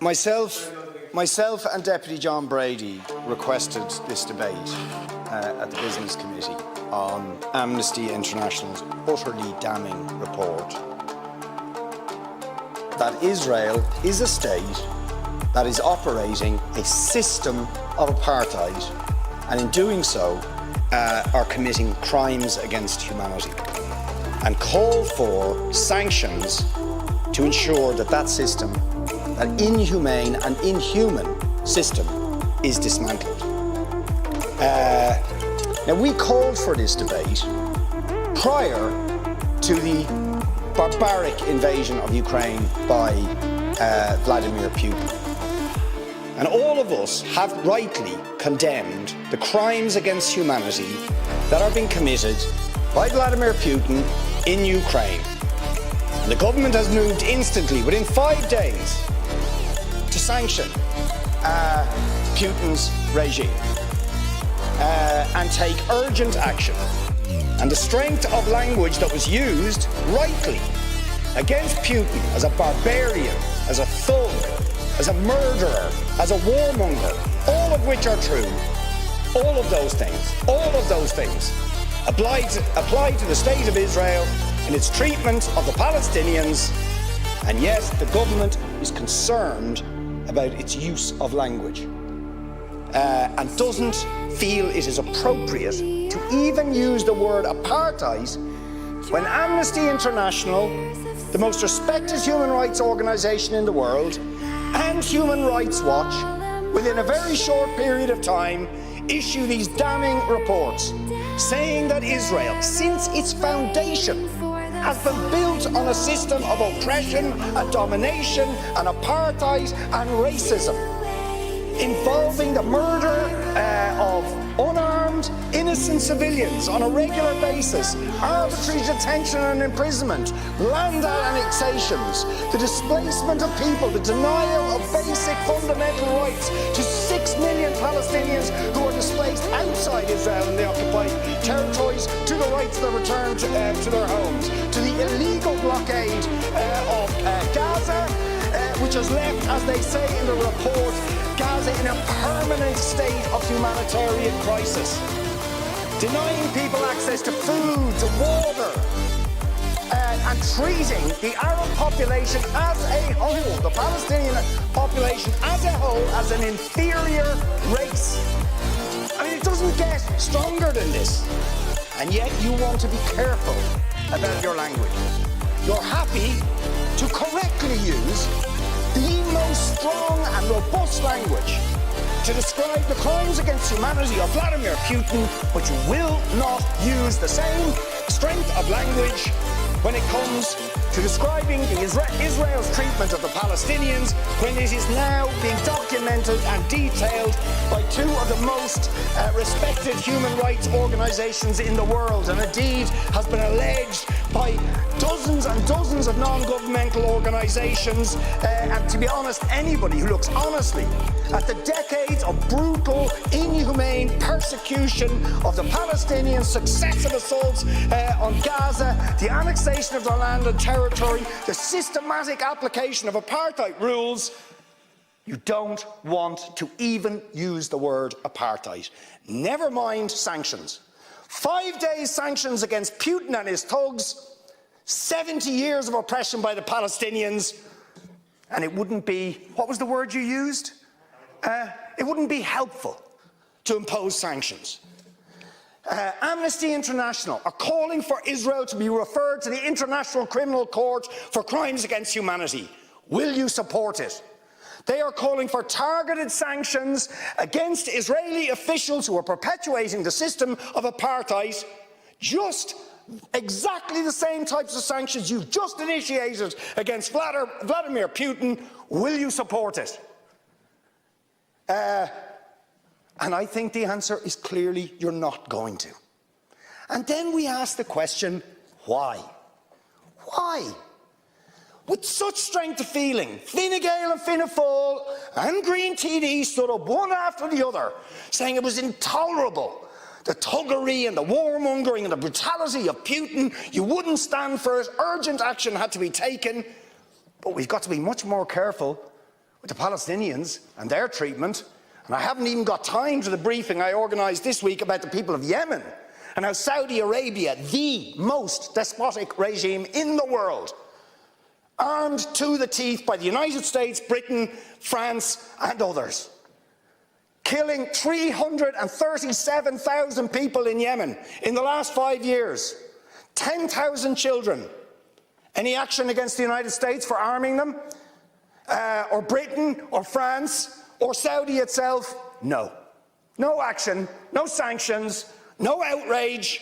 Myself and Deputy John Brady requested this debate at the Business Committee on Amnesty International's utterly damning report that Israel is a state that is operating a system of apartheid, and in doing so are committing crimes against humanity, and call for sanctions to ensure that that system, that inhumane and inhuman system, is dismantled. Now, we called for this debate prior to the barbaric invasion of Ukraine by Vladimir Putin. And all of us have rightly condemned the crimes against humanity that are being committed by Vladimir Putin in Ukraine. And the government has moved instantly, within 5 days, to sanction Putin's regime and take urgent action. And the strength of language that was used, rightly, against Putin as a barbarian, as a thug, as a murderer, as a warmonger, all of which are true, all of those things apply to the State of Israel in its treatment of the Palestinians. And yes, the government is concerned about its use of language and doesn't feel it is appropriate to even use the word apartheid when Amnesty International, the most respected human rights organisation in the world, and Human Rights Watch, within a very short period of time, issue these damning reports saying that Israel, since its foundation, has been built on a system of oppression and domination and apartheid and racism, involving the murder of unarmed, innocent civilians on a regular basis, arbitrary detention and imprisonment, land annexations, the displacement of people, the denial of basic fundamental rights to 6 million Palestinians who are displaced outside Israel and the occupied territories, to the rights of the return to their homes, to the illegal blockade of Gaza, which has left, as they say in the report, Gaza in a permanent state of humanitarian crisis, denying people access to food, to water, and treating the Arab population as a whole, the Palestinian population as a whole, as an inferior race. I mean, it doesn't get stronger than this. And yet you want to be careful about your language. You're happy to correctly use the most strong and robust language to describe the crimes against humanity of Vladimir Putin, but you will not use the same strength of language when it comes to describing Israel's treatment of the Palestinians, when it is now being documented and detailed by two of the most respected human rights organisations in the world, and indeed has been alleged by dozens and dozens of non-governmental organisations, and to be honest, anybody who looks honestly at the decades of brutal, inhumane persecution of the Palestinians, successive assaults on Gaza, the annexation of their land and territory, the systematic application of apartheid rules, you don't want to even use the word apartheid. Never mind sanctions. 5 days sanctions against Putin and his thugs, 70 years of oppression by the Palestinians, and it wouldn't be, what was the word you used? It wouldn't be helpful to impose sanctions. Amnesty International are calling for Israel to be referred to the International Criminal Court for crimes against humanity. Will you support it? They are calling for targeted sanctions against Israeli officials who are perpetuating the system of apartheid, just exactly the same types of sanctions you've just initiated against Vladimir Putin. Will you support it? And I think the answer is clearly you're not going to. And then we ask the question, why? Why? With such strength of feeling, Fine Gael and Fianna Fáil and Green TD stood up one after the other, saying it was intolerable, the thuggery and the warmongering and the brutality of Putin. You wouldn't stand for it. Urgent action had to be taken. But we've got to be much more careful with the Palestinians and their treatment, and I haven't even got time to the briefing I organised this week about the people of Yemen and how Saudi Arabia, the most despotic regime in the world, armed to the teeth by the United States, Britain, France and others, killing 337,000 people in Yemen in the last 5 years, 10,000 children. Any action against the United States for arming them? Or Britain, or France, or Saudi itself? No. No action, no sanctions, no outrage.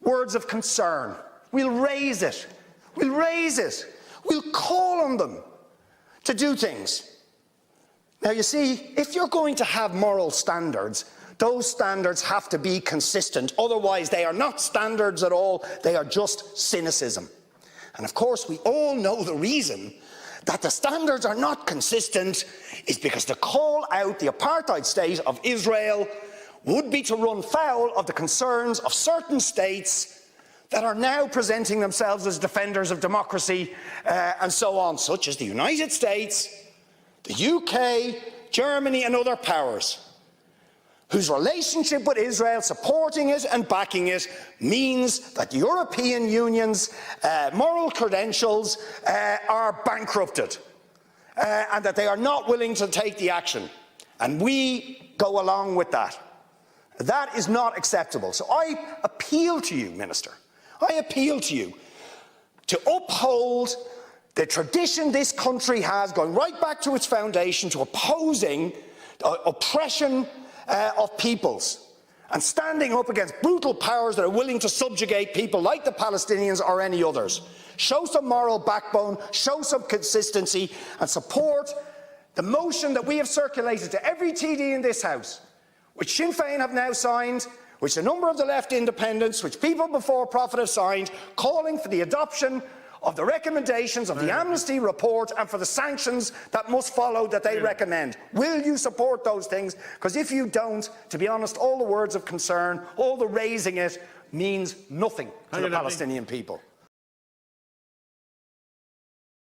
Words of concern. We'll raise it. We'll raise it. We'll call on them to do things. Now, you see, if you're going to have moral standards, those standards have to be consistent. Otherwise, they are not standards at all. They are just cynicism. And of course, we all know the reason that the standards are not consistent is because to call out the apartheid state of Israel would be to run foul of the concerns of certain states that are now presenting themselves as defenders of democracy and so on, such as the United States, the UK, Germany and other powers, whose relationship with Israel, supporting it and backing it, means that the European Union's moral credentials are bankrupted and that they are not willing to take the action. And we go along with that. That is not acceptable. So I appeal to you, Minister, I appeal to you to uphold the tradition this country has, going right back to its foundation, to opposing oppression of peoples and standing up against brutal powers that are willing to subjugate people like the Palestinians or any others. Show some moral backbone, show some consistency and support the motion that we have circulated to every TD in this House, which Sinn Féin have now signed, which a number of the left independents, which people before Profit have signed, calling for the adoption of the recommendations of the Amnesty report and for the sanctions that must follow that they recommend. Will you support those things? Because if you don't, to be honest, all the words of concern, all the raising it, means nothing to the Palestinian people.